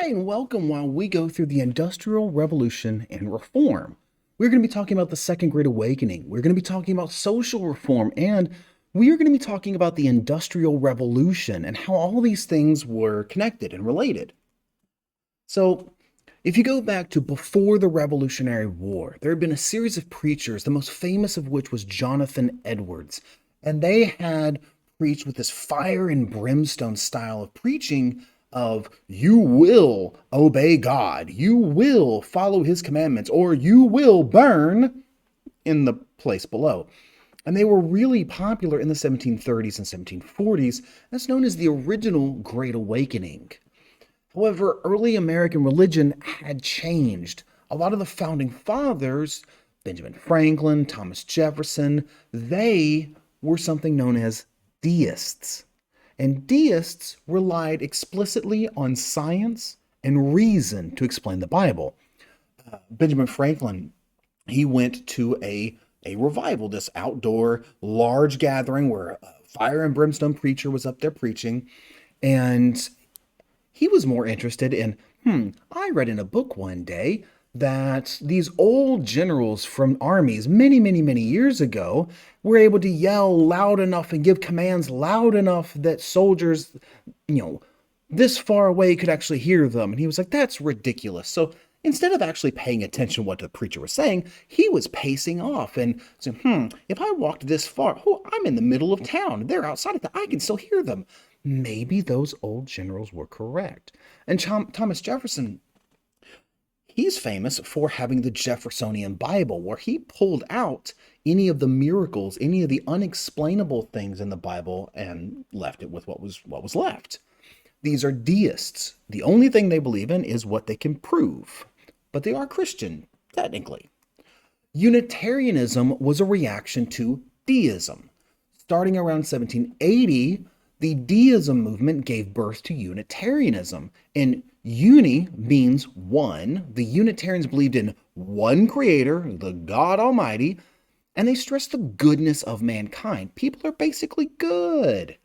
Hey, and welcome while we go through the Industrial Revolution and Reform. We're going to be talking about the Second Great Awakening. We're going to be talking about social reform, and we are going to be talking about the Industrial Revolution and how all these things were connected and related. So, if you go back to before the Revolutionary War, there had been a series of preachers, the most famous of which was Jonathan Edwards, and they had preached with this fire and brimstone style of preaching of you will obey God, you will follow his commandments, or you will burn in the place below. And they were really popular in the 1730s and 1740s. That's known as the original Great Awakening. However, early American religion had changed. A lot of the founding fathers, Benjamin Franklin, Thomas Jefferson, they were something known as deists. And deists relied explicitly on science and reason to explain the Bible. Benjamin Franklin, he went to a revival, this outdoor large gathering where a fire and brimstone preacher was up there preaching. And he was more interested in, I read in a book one day that these old generals from armies many, many, many years ago were able to yell loud enough and give commands loud enough that soldiers, this far away could actually hear them. And he was like, that's ridiculous. So instead of actually paying attention to what the preacher was saying, he was pacing off and saying, if I walked this far, I'm in the middle of town. They're outside of I can still hear them. Maybe those old generals were correct. And Thomas Jefferson, he's famous for having the Jeffersonian Bible, where he pulled out any of the miracles, any of the unexplainable things in the Bible, and left it with what was left. These are deists. The only thing they believe in is what they can prove, but they are Christian, technically. Unitarianism was a reaction to deism. Starting around 1780, the deism movement gave birth to Unitarianism. And uni means one. The Unitarians believed in one creator, the God Almighty, and they stressed the goodness of mankind. People are basically good.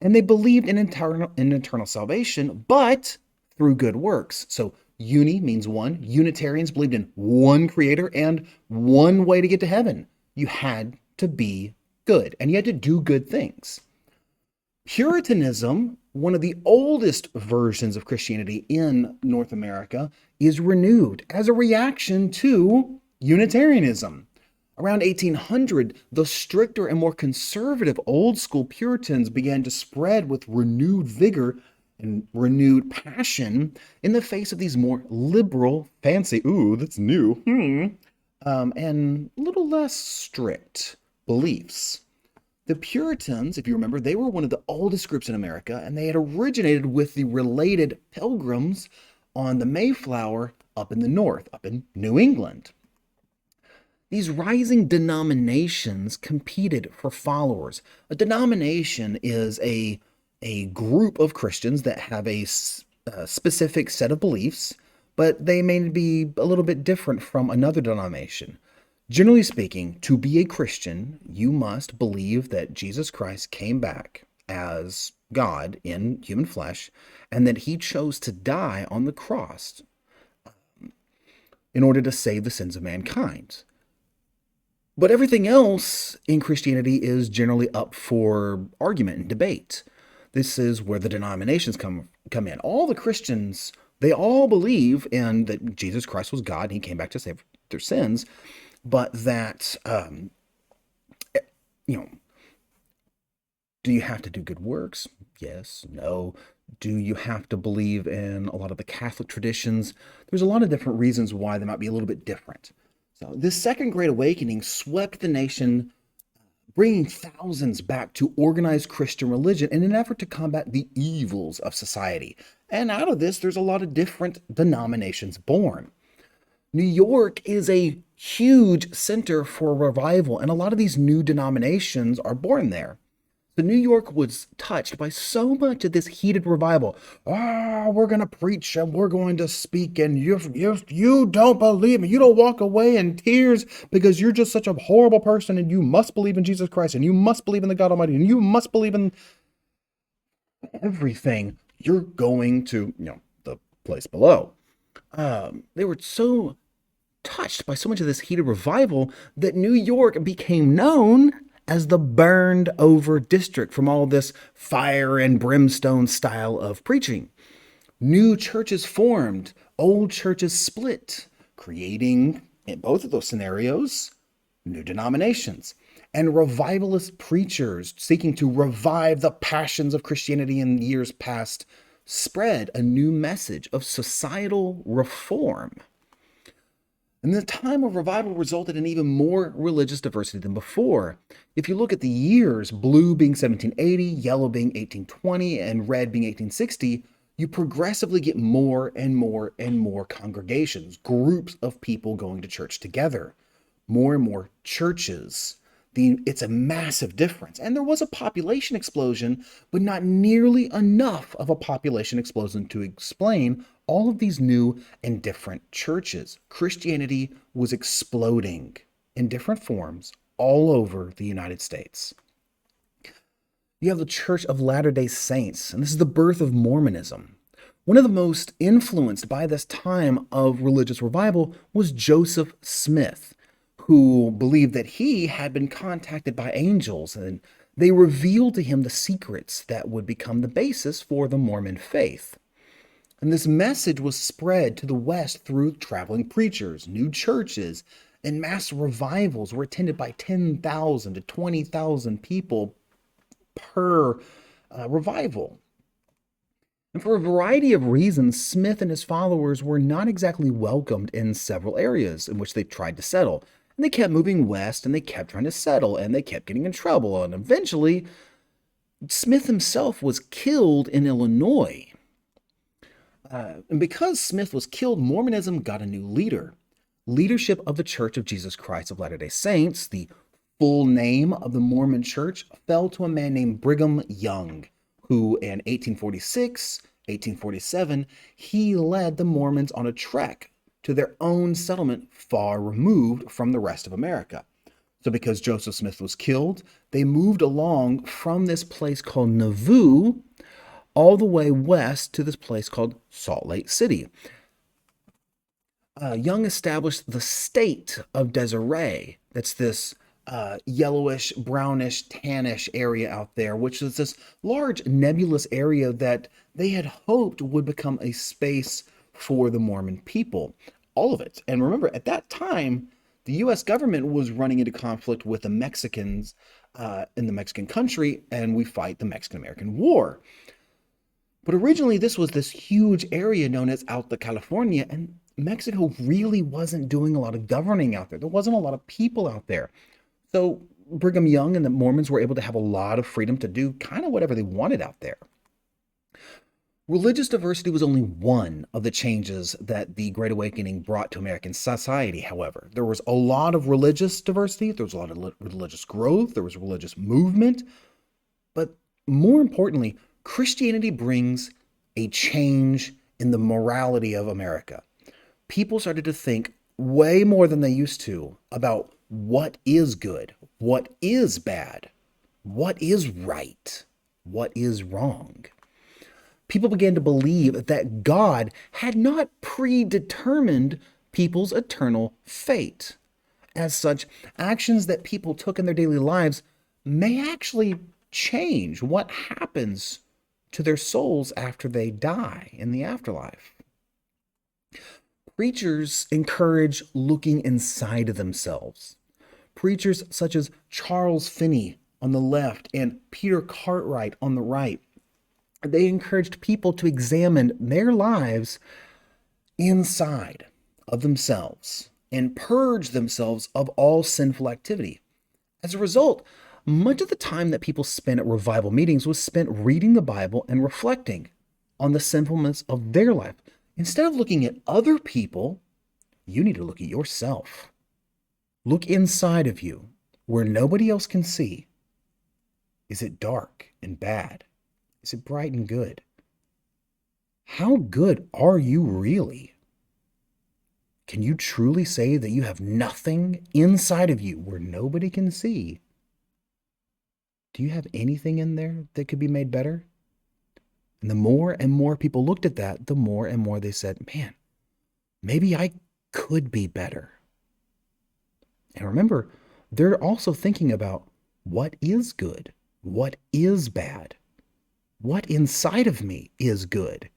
And they believed in eternal salvation, but through good works. So uni means one. Unitarians believed in one creator and one way to get to heaven. You had to be good, and you had to do good things. Puritanism, one of the oldest versions of Christianity in North America, is renewed as a reaction to Unitarianism. Around 1800, the stricter and more conservative old school Puritans began to spread with renewed vigor and renewed passion in the face of these more liberal, fancy, ooh, that's new, and a little less strict beliefs. The Puritans, if you remember, they were one of the oldest groups in America, and they had originated with the related Pilgrims on the Mayflower up in the north, up in New England. These rising denominations competed for followers. A denomination is a group of Christians that have a specific set of beliefs, but they may be a little bit different from another denomination. Generally speaking, to be a Christian, you must believe that Jesus Christ came back as God in human flesh, and that he chose to die on the cross in order to save the sins of mankind. But everything else in Christianity is generally up for argument and debate. This is where the denominations come in. All the Christians, they all believe in that Jesus Christ was God and he came back to save their sins, but that, do you have to do good works? Yes, no. Do you have to believe in a lot of the Catholic traditions? There's a lot of different reasons why they might be a little bit different. So this Second Great Awakening swept the nation, bringing thousands back to organized Christian religion in an effort to combat the evils of society. And out of this, there's a lot of different denominations born. New York is a huge center for revival, and a lot of these new denominations are born there. So New York was touched by so much of this heated revival. We're going to preach and we're going to speak, and if you don't believe me, you don't walk away in tears because you're just such a horrible person, and you must believe in Jesus Christ, and you must believe in the God Almighty, and you must believe in everything. You're going to, the place below. They were so touched by so much of this heated revival that New York became known as the burned over district from all this fire and brimstone style of preaching. New churches formed, old churches split, creating, in both of those scenarios, new denominations. And revivalist preachers seeking to revive the passions of Christianity in years past spread a new message of societal reform. And the time of revival resulted in even more religious diversity than before. If you look at the years, blue being 1780, yellow being 1820, and red being 1860, you progressively get more and more and more congregations, groups of people going to church together, more and more churches. It's a massive difference. And there was a population explosion, but not nearly enough of a population explosion to explain all of these new and different churches. Christianity was exploding in different forms all over the United States. You have the Church of Latter-day Saints, and this is the birth of Mormonism. One of the most influenced by this time of religious revival was Joseph Smith, who believed that he had been contacted by angels, and they revealed to him the secrets that would become the basis for the Mormon faith. And this message was spread to the West through traveling preachers, new churches, and mass revivals were attended by 10,000 to 20,000 people per revival. And for a variety of reasons, Smith and his followers were not exactly welcomed in several areas in which they tried to settle. And they kept moving west, and they kept trying to settle, and they kept getting in trouble. And eventually, Smith himself was killed in Illinois. And because Smith was killed, Mormonism got a new leader. Leadership of the Church of Jesus Christ of Latter-day Saints, the full name of the Mormon Church, fell to a man named Brigham Young, who in 1846, 1847, he led the Mormons on a trek to their own settlement far removed from the rest of America. So because Joseph Smith was killed, they moved along from this place called Nauvoo all the way west to this place called Salt Lake City. Young established the state of Desiree. That's this yellowish, brownish, tannish area out there, which is this large nebulous area that they had hoped would become a space for the Mormon people. All of it. And remember, at that time, the U.S. government was running into conflict with the Mexicans in the Mexican country, and we fight the Mexican-American War. But originally, this was this huge area known as Alta California, and Mexico really wasn't doing a lot of governing out there. There wasn't a lot of people out there. So Brigham Young and the Mormons were able to have a lot of freedom to do kind of whatever they wanted out there. Religious diversity was only one of the changes that the Great Awakening brought to American society, however. There was a lot of religious diversity, there was a lot of religious growth, there was religious movement, but more importantly, Christianity brings a change in the morality of America. People started to think way more than they used to about what is good, what is bad, what is right, what is wrong. People began to believe that God had not predetermined people's eternal fate. As such, actions that people took in their daily lives may actually change what happens to their souls after they die in the afterlife. Preachers encourage looking inside of themselves. Preachers such as Charles Finney on the left and Peter Cartwright on the right, they encouraged people to examine their lives inside of themselves and purge themselves of all sinful activity. As a result, much of the time that people spent at revival meetings was spent reading the Bible and reflecting on the sinfulness of their life. Instead of looking at other people, you need to look at yourself. Look inside of you where nobody else can see. Is it dark and bad? Is it bright and good? How good are you really? Can you truly say that you have nothing inside of you where nobody can see? Do you have anything in there that could be made better? And the more and more people looked at that, the more and more they said, man, maybe I could be better. And remember, they're also thinking about what is good, what is bad, what inside of me is good,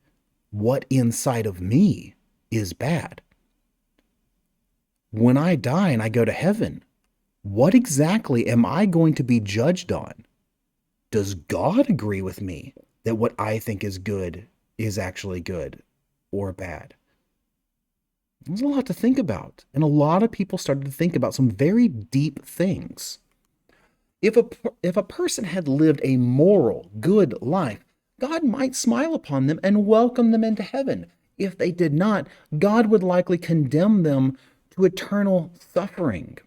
what inside of me is bad. When I die and I go to heaven, what exactly am I going to be judged on? Does God agree with me that what I think is good is actually good or bad? There's a lot to think about. And a lot of people started to think about some very deep things. If a person had lived a moral, good life, God might smile upon them and welcome them into heaven. If they did not, God would likely condemn them to eternal suffering.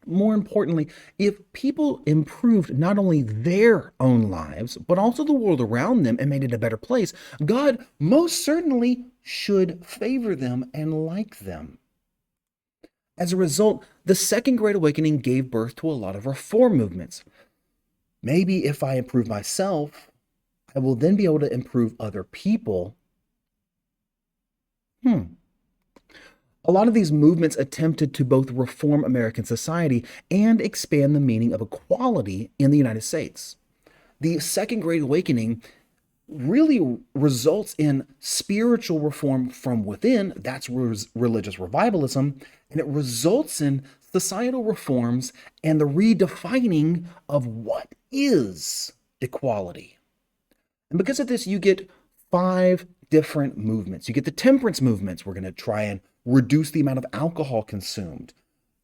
More importantly, if people improved not only their own lives, but also the world around them and made it a better place, God most certainly should favor them and like them. As a result, the Second Great Awakening gave birth to a lot of reform movements. Maybe if I improve myself, I will then be able to improve other people. A lot of these movements attempted to both reform American society and expand the meaning of equality in the United States. The Second Great Awakening really results in spiritual reform from within. That's religious revivalism. And it results in societal reforms and the redefining of what is equality. And because of this, you get 5 different movements. You get the temperance movements. We're going to try and reduce the amount of alcohol consumed.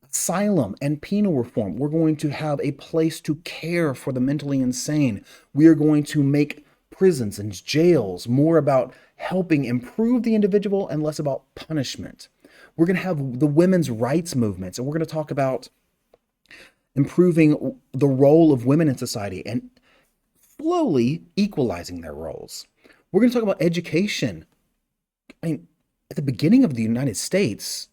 Asylum and penal reform. We're going to have a place to care for the mentally insane. We are going to make prisons and jails more about helping improve the individual and less about punishment. We're going to have the women's rights movements, and we're going to talk about improving the role of women in society and slowly equalizing their roles. We're going to talk about education. I mean, at the beginning of the United States,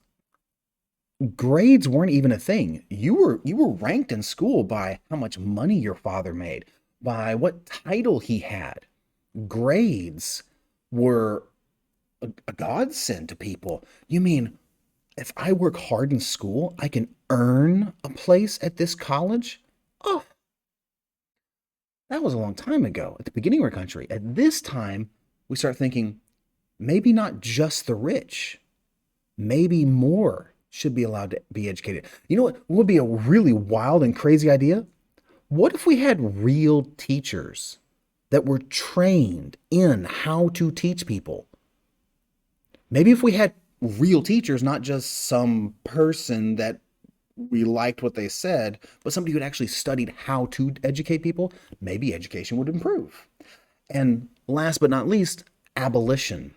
grades weren't even a thing. You were ranked in school by how much money your father made, by what title he had. Grades were a godsend to people. You mean if I work hard in school, I can earn a place at this college? Oh, that was a long time ago, at the beginning of our country. At this time, we start thinking, maybe not just the rich, maybe more should be allowed to be educated. You know what would be a really wild and crazy idea? What if we had real teachers that were trained in how to teach people? Maybe if we had real teachers, not just some person that we liked what they said, but somebody who had actually studied how to educate people, maybe education would improve. And last but not least, abolition.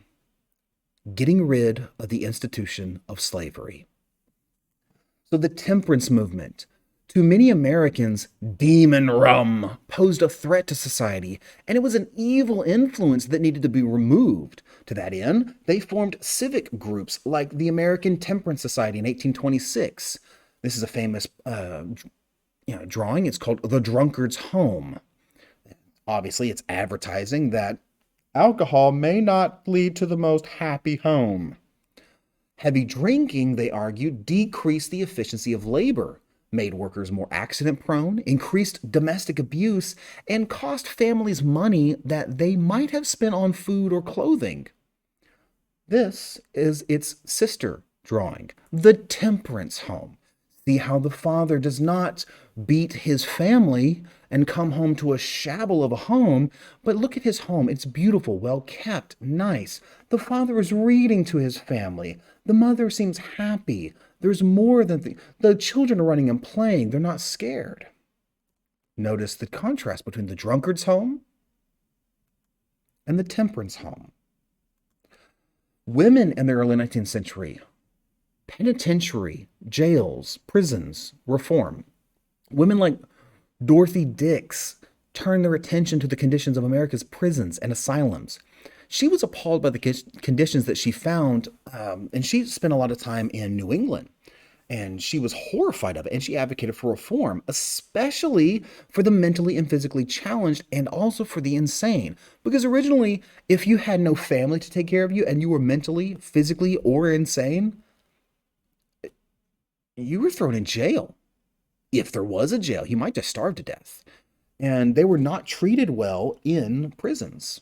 Getting rid of the institution of slavery. So the temperance movement. To many Americans, demon rum posed a threat to society, and it was an evil influence that needed to be removed. To that end, they formed civic groups like the American Temperance Society in 1826. This is a famous drawing. It's called The Drunkard's Home. Obviously, it's advertising that alcohol may not lead to the most happy home. Heavy drinking, they argued, decreased the efficiency of labor, made workers more accident-prone, increased domestic abuse, and cost families money that they might have spent on food or clothing. This is its sister drawing, The Temperance Home. See how the father does not beat his family and come home to a shabble of a home, but look at his home. It's beautiful, well kept, nice. The father is reading to his family. The mother seems happy. There's more than the children are running and playing. They're not scared. Notice the contrast between the drunkard's home and the temperance home. Women in the early 19th century, penitentiary, jails, prisons, reform. Women like Dorothy Dix turned their attention to the conditions of America's prisons and asylums. She was appalled by the conditions that she found, and she spent a lot of time in New England. And she was horrified of it, and she advocated for reform, especially for the mentally and physically challenged and also for the insane. Because originally, if you had no family to take care of you and you were mentally, physically, or insane, you were thrown in jail. If there was a jail, you might just starve to death. And they were not treated well in prisons.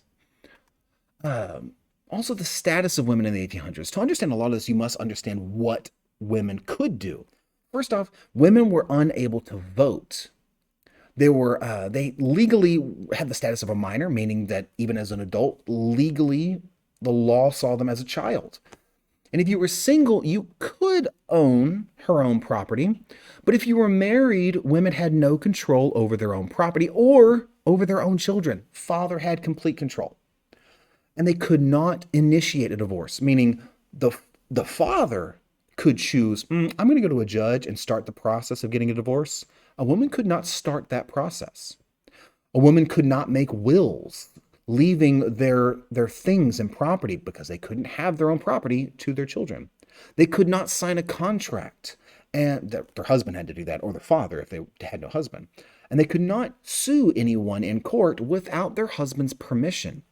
Um, Also, the status of women in the 1800s. To understand a lot of this, you must understand what women could do. First off, women were unable to vote. They legally had the status of a minor, meaning that even as an adult, legally, the law saw them as a child. And if you were single, you could own her own property. But if you were married, women had no control over their own property or over their own children. Father had complete control. And they could not initiate a divorce, meaning the the father could choose, I'm going to go to a judge and start the process of getting a divorce. A woman could not start that process. A woman could not make wills leaving their things and property because they couldn't have their own property to their children. They could not sign a contract, and their husband had to do that, or their father if they had no husband. And they could not sue anyone in court without their husband's permission.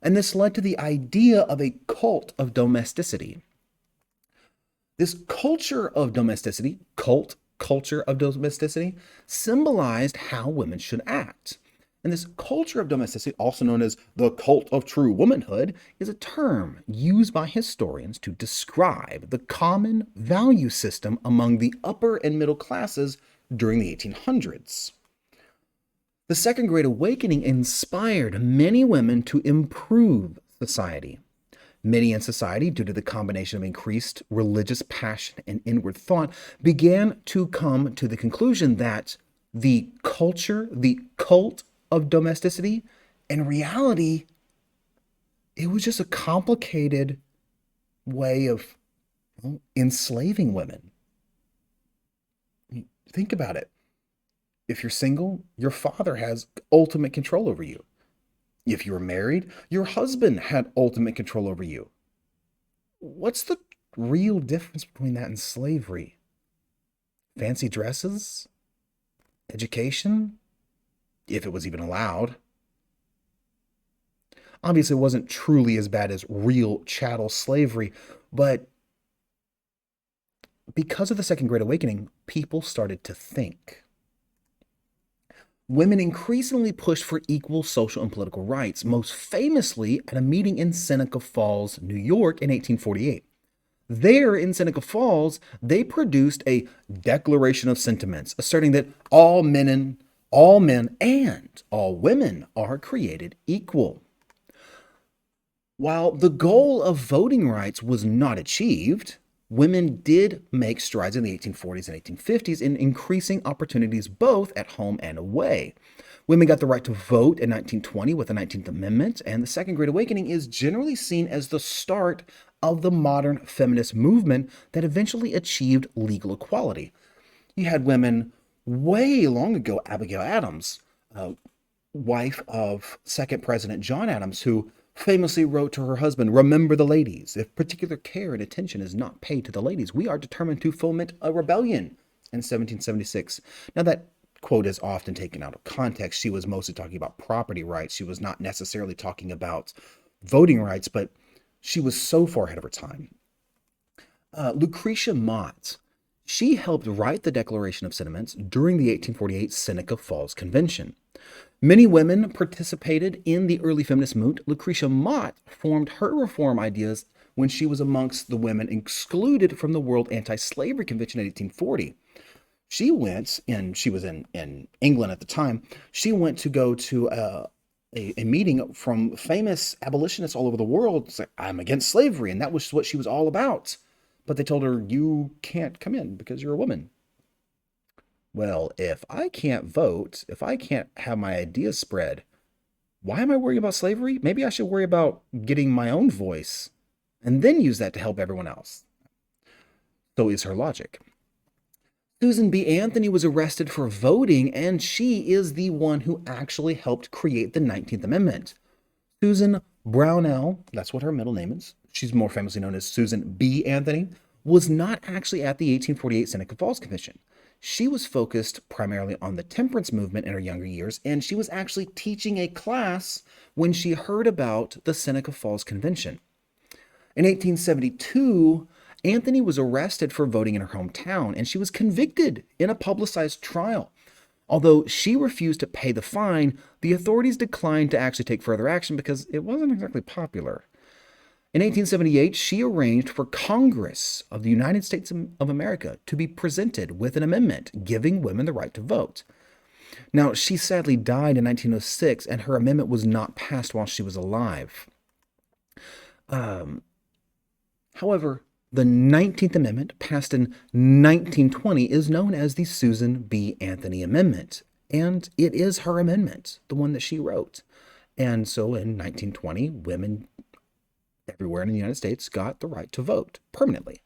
And this led to the idea of a cult of domesticity. This culture of domesticity, symbolized how women should act. And this culture of domesticity, also known as the cult of true womanhood, is a term used by historians to describe the common value system among the upper and middle classes during the 1800s. The Second Great Awakening inspired many women to improve society. Many in society, due to the combination of increased religious passion and inward thought, began to come to the conclusion that the cult of domesticity, in reality, it was just a complicated way of enslaving women. Think about it. If you're single, your father has ultimate control over you. If you were married, your husband had ultimate control over you. What's the real difference between that and slavery? Fancy dresses? Education? If it was even allowed. Obviously, it wasn't truly as bad as real chattel slavery, but because of the Second Great Awakening, people started to think. Women increasingly pushed for equal social and political rights, most famously at a meeting in Seneca Falls, New York in 1848. There in Seneca Falls, they produced a declaration of sentiments asserting that all men and all women are created equal. While the goal of voting rights was not achieved, women did make strides in the 1840s and 1850s in increasing opportunities both at home and away. Women got the right to vote in 1920 with the 19th Amendment, and the Second Great Awakening is generally seen as the start of the modern feminist movement that eventually achieved legal equality. You had women way long ago, Abigail Adams, wife of second President John Adams, who famously wrote to her husband, "Remember the ladies. If particular care and attention is not paid to the ladies, we are determined to foment a rebellion," in 1776. Now, that quote is often taken out of context. She was mostly talking about property rights. She was not necessarily talking about voting rights, but she was so far ahead of her time. Lucretia Mott, she helped write the Declaration of Sentiments during the 1848 Seneca Falls Convention. Many women participated in the early feminist movement. Lucretia Mott formed her reform ideas when she was amongst the women excluded from the World Anti-Slavery Convention in 1840. She was in England at the time. She went to go to a meeting from famous abolitionists all over the world. It's like, I'm against slavery, and that was what she was all about. But they told her, you can't come in because you're a woman. Well, if I can't vote, if I can't have my ideas spread, why am I worrying about slavery? Maybe I should worry about getting my own voice and then use that to help everyone else. So is her logic. Susan B. Anthony was arrested for voting, and she is the one who actually helped create the 19th Amendment. Susan Brownell, that's what her middle name is. She's more famously known as Susan B. Anthony, was not actually at the 1848 Seneca Falls Convention. She was focused primarily on the temperance movement in her younger years, and she was actually teaching a class when she heard about the Seneca Falls Convention. In 1872, Anthony was arrested for voting in her hometown, and she was convicted in a publicized trial. Although she refused to pay the fine, the authorities declined to actually take further action because it wasn't exactly popular. In 1878, she arranged for Congress of the United States of America to be presented with an amendment giving women the right to vote. Now, she sadly died in 1906, and her amendment was not passed while she was alive. However, the 19th Amendment, passed in 1920, is known as the Susan B. Anthony Amendment, and it is her amendment, the one that she wrote. And so in 1920, women everywhere in the United States got the right to vote permanently.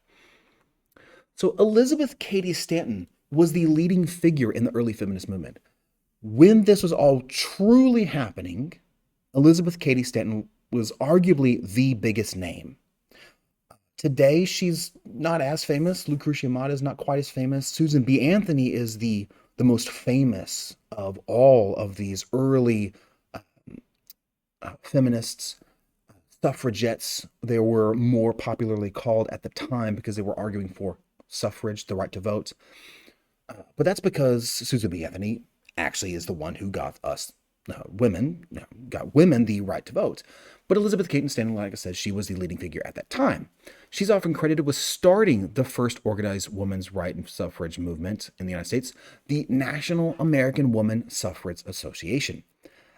So Elizabeth Cady Stanton was the leading figure in the early feminist movement. When this was all truly happening, Elizabeth Cady Stanton was arguably the biggest name. Today, she's not as famous. Lucretia Mott is not quite as famous. Susan B. Anthony is the most famous of all of these early feminists, suffragettes. They were more popularly called at the time because they were arguing for suffrage, the right to vote. But that's because Susan B. Anthony actually is the one who got us women the right to vote. But Elizabeth Cady Stanton, like I said, she was the leading figure at that time. She's often credited with starting the first organized women's right and suffrage movement in the United States, the National American Woman Suffrage Association.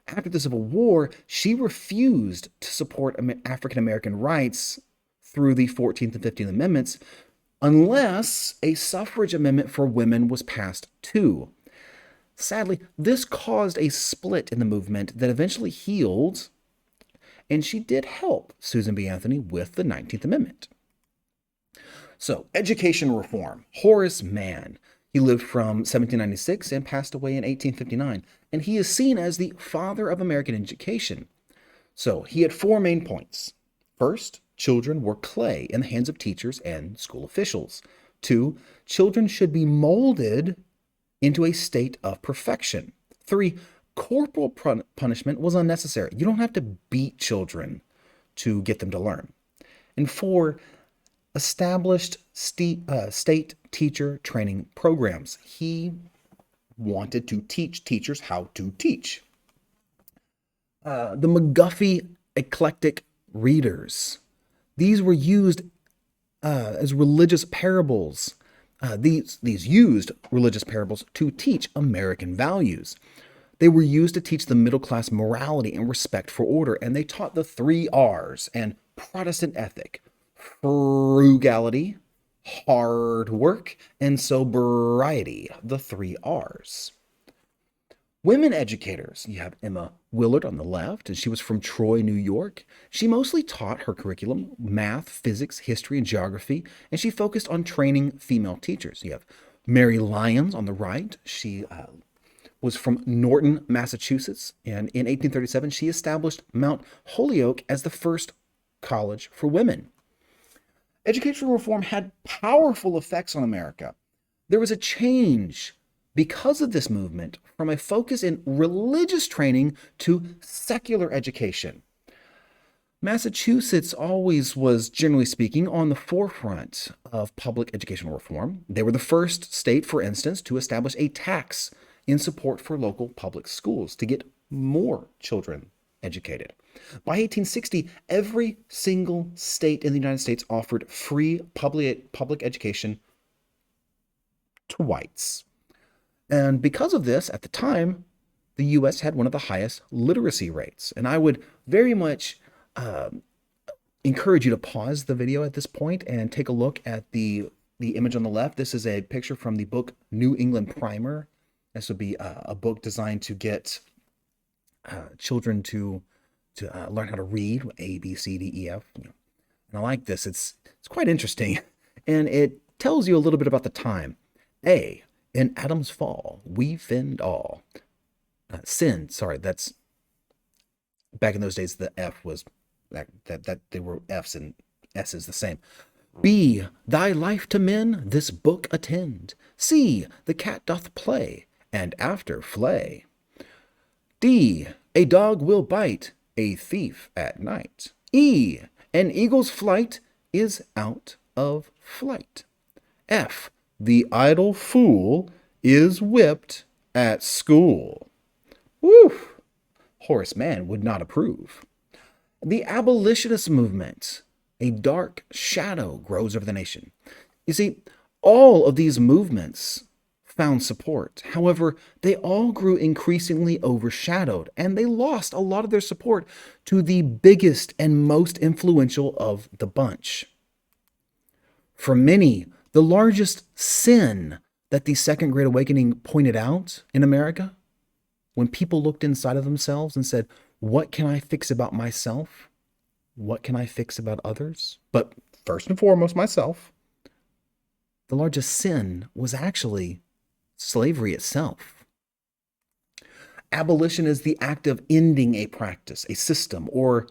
After the Civil War, she refused to support African American rights through the 14th and 15th Amendments unless a suffrage amendment for women was passed too. Sadly, this caused a split in the movement that eventually healed, and she did help Susan B. Anthony with the 19th Amendment. So, education reform. Horace Mann. He lived from 1796 and passed away in 1859, and he is seen as the father of American education. So, he had 4 main points. First, children were clay in the hands of teachers and school officials. 2, children should be molded into a state of perfection. 3, corporal punishment was unnecessary. You don't have to beat children to get them to learn. And 4, established state teacher training programs. He wanted to teach teachers how to teach. The McGuffey eclectic readers. These were used as religious parables. These used religious parables to teach American values. They were used to teach the middle class morality and respect for order, and they taught the 3 R's and Protestant ethic: frugality, hard work, and sobriety, the 3 R's. Women educators. You have Emma Willard on the left, and she was from Troy, New York. She mostly taught her curriculum math, physics, history, and geography, and she focused on training female teachers. You have Mary Lyons on the right. She was from Norton, Massachusetts, and in 1837, she established Mount Holyoke as the first college for women. Educational reform had powerful effects on America. There was a change because of this movement from a focus in religious training to secular education. Massachusetts always was, generally speaking, on the forefront of public educational reform. They were the first state, for instance, to establish a tax in support for local public schools to get more children educated. By 1860, every single state in the United States offered free public education to whites. And because of this, at the time, the U.S. had one of the highest literacy rates. And I would very much encourage you to pause the video at this point and take a look at the image on the left. This is a picture from the book New England Primer. This would be a book designed to get children to learn how to read, A, B, C, D, E, F. And I like this. It's quite interesting. And it tells you a little bit about the time. A, in Adam's fall, we finned all. That's back in those days, the F was that they were F's and S's the same. B. Thy life to men this book attend. C. The cat doth play, and after flay. D. A dog will bite a thief at night. E. An eagle's flight is out of flight. F. The idle fool is whipped at school. Woo! Horace Mann would not approve. The abolitionist movement. A dark shadow grows over the nation. You see, all of these movements found support. However, they all grew increasingly overshadowed, and they lost a lot of their support to the biggest and most influential of the bunch. For many, the largest sin that the Second Great Awakening pointed out in America, when people looked inside of themselves and said, what can I fix about myself? What can I fix about others? But first and foremost, myself. The largest sin was actually slavery itself. Abolition is the act of ending a practice, a system, or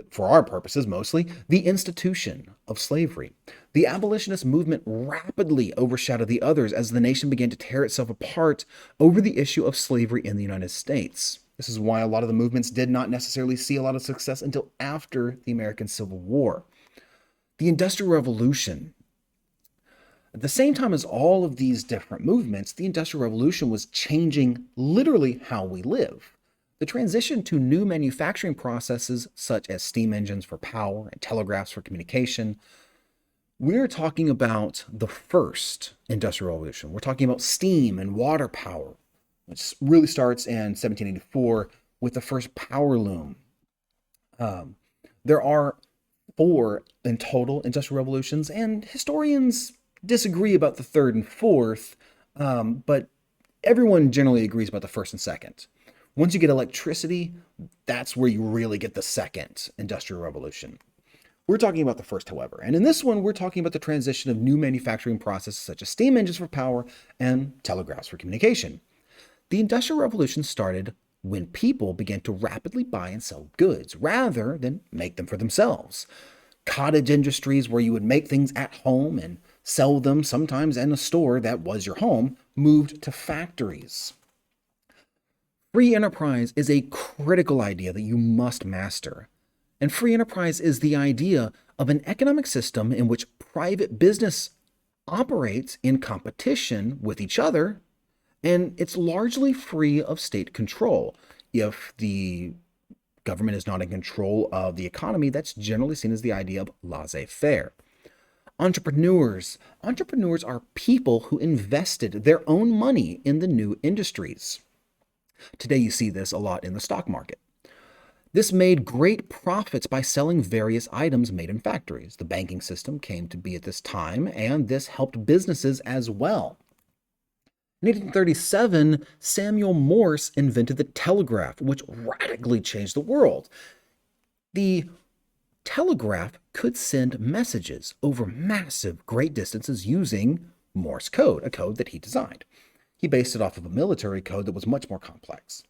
for our purposes mostly, the institution of slavery. The abolitionist movement rapidly overshadowed the others as the nation began to tear itself apart over the issue of slavery in the United States. This is why a lot of the movements did not necessarily see a lot of success until after the American Civil War. The Industrial Revolution. At the same time as all of these different movements, the Industrial Revolution was changing literally how we live. The transition to new manufacturing processes such as steam engines for power and telegraphs for communication. We're talking about the first Industrial Revolution. We're talking about steam and water power, which really starts in 1784 with the first power loom. There are 4 in total industrial revolutions, and historians disagree about the third and fourth, but everyone generally agrees about the first and second. Once you get electricity, that's where you really get the second industrial revolution. We're talking about the first, however, and in this one, we're talking about the transition of new manufacturing processes such as steam engines for power and telegraphs for communication. The Industrial Revolution started when people began to rapidly buy and sell goods rather than make them for themselves. Cottage industries where you would make things at home and sell them sometimes in a store that was your home moved to factories. Free enterprise is a critical idea that you must master. And free enterprise is the idea of an economic system in which private business operates in competition with each other, and it's largely free of state control. If the government is not in control of the economy, that's generally seen as the idea of laissez-faire. Entrepreneurs are people who invested their own money in the new industries. Today you see this a lot in the stock market. This made great profits by selling various items made in factories. The banking system came to be at this time, and this helped businesses as well. In 1837, Samuel Morse invented the telegraph, which radically changed the world. The telegraph could send messages over massive, great distances using Morse code, a code that he designed. He based it off of a military code that was much more complex.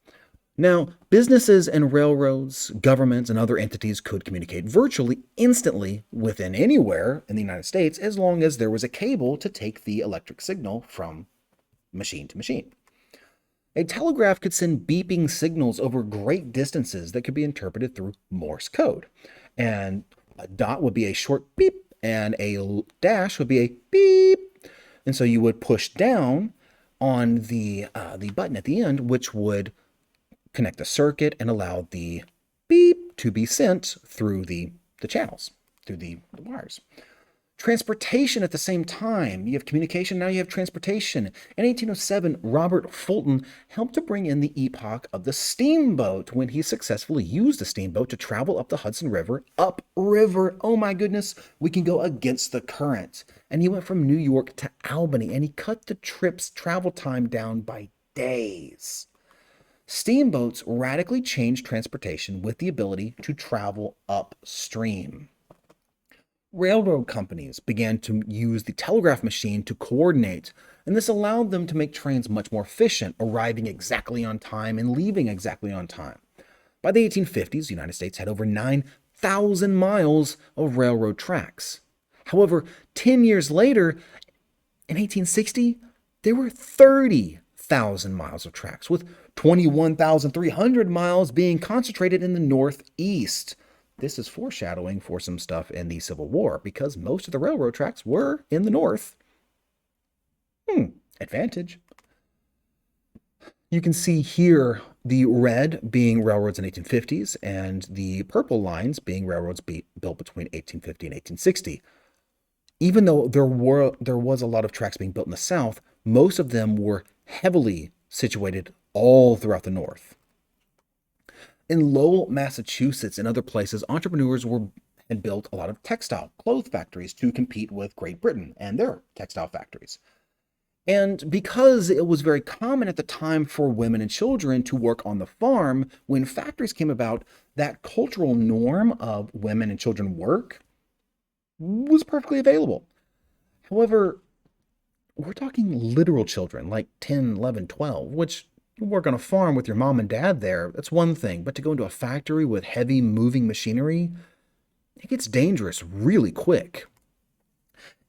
Now, businesses and railroads, governments, and other entities could communicate virtually instantly within anywhere in the United States as long as there was a cable to take the electric signal from machine to machine. A telegraph could send beeping signals over great distances that could be interpreted through Morse code. And a dot would be a short beep, and a dash would be a beep. And so you would push down on the button at the end, which would connect the circuit and allow the beep to be sent through the channels, through the wires. Transportation at the same time. You have communication, now you have transportation. In 1807, Robert Fulton helped to bring in the epoch of the steamboat when he successfully used a steamboat to travel up the Hudson River, upriver. Oh my goodness, we can go against the current. And he went from New York to Albany, and he cut the trip's travel time down by days. Steamboats radically changed transportation with the ability to travel upstream. Railroad companies began to use the telegraph machine to coordinate, and this allowed them to make trains much more efficient, arriving exactly on time and leaving exactly on time. By the 1850s, the United States had over 9,000 miles of railroad tracks. However, 10 years later, in 1860, there were 30,000 miles of tracks, with 21,300 miles being concentrated in the Northeast. This is foreshadowing for some stuff in the Civil War because most of the railroad tracks were in the North. Advantage. You can see here the red being railroads in 1850s and the purple lines being railroads built between 1850 and 1860. Even though there was a lot of tracks being built in the South, most of them were heavily situated all throughout the North. In Lowell, Massachusetts, and other places, entrepreneurs had built a lot of textile cloth factories to compete with Great Britain and their textile factories. And because it was very common at the time for women and children to work on the farm, when factories came about, that cultural norm of women and children work was perfectly available. However, we're talking literal children, like 10, 11, 12, which you work on a farm with your mom and dad there, that's one thing. But to go into a factory with heavy moving machinery, it gets dangerous really quick.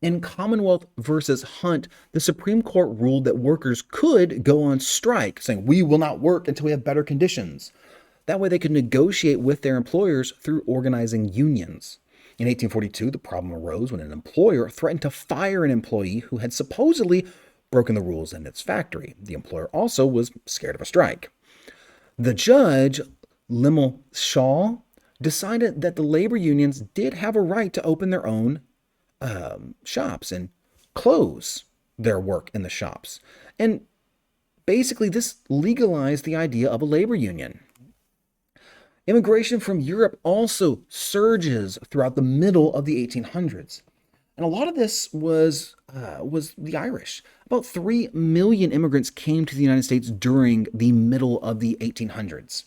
In Commonwealth versus Hunt, the Supreme Court ruled that workers could go on strike, saying, "We will not work until we have better conditions." That way they could negotiate with their employers through organizing unions. In 1842, the problem arose when an employer threatened to fire an employee who had supposedly broken the rules in its factory. The employer also was scared of a strike. The judge, Limmel Shaw, decided that the labor unions did have a right to open their own shops and close their work in the shops. And basically, this legalized the idea of a labor union. Immigration from Europe also surges throughout the middle of the 1800s. And a lot of this was the Irish. About 3 million immigrants came to the United States during the middle of the 1800s.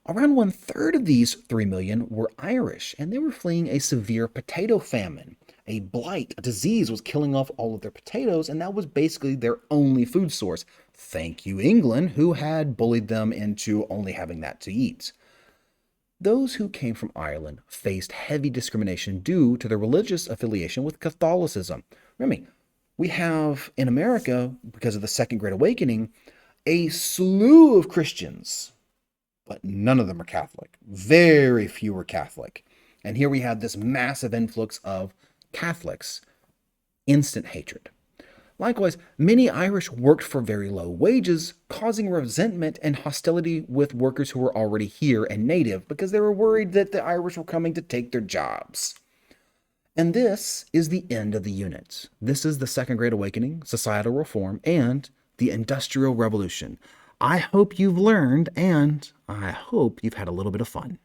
Around 1/3 of these 3 million were Irish, and they were fleeing a severe potato famine. A blight, a disease, was killing off all of their potatoes, and that was basically their only food source. Thank you, England, who had bullied them into only having that to eat. Those who came from Ireland faced heavy discrimination due to their religious affiliation with Catholicism. Remember, we have in America, because of the Second Great Awakening, a slew of Christians, but none of them are Catholic. Very few are Catholic. And here we have this massive influx of Catholics. Instant hatred. Likewise, many Irish worked for very low wages, causing resentment and hostility with workers who were already here and native because they were worried that the Irish were coming to take their jobs. And this is the end of the unit. This is the Second Great Awakening, societal reform, and the Industrial Revolution. I hope you've learned, and I hope you've had a little bit of fun.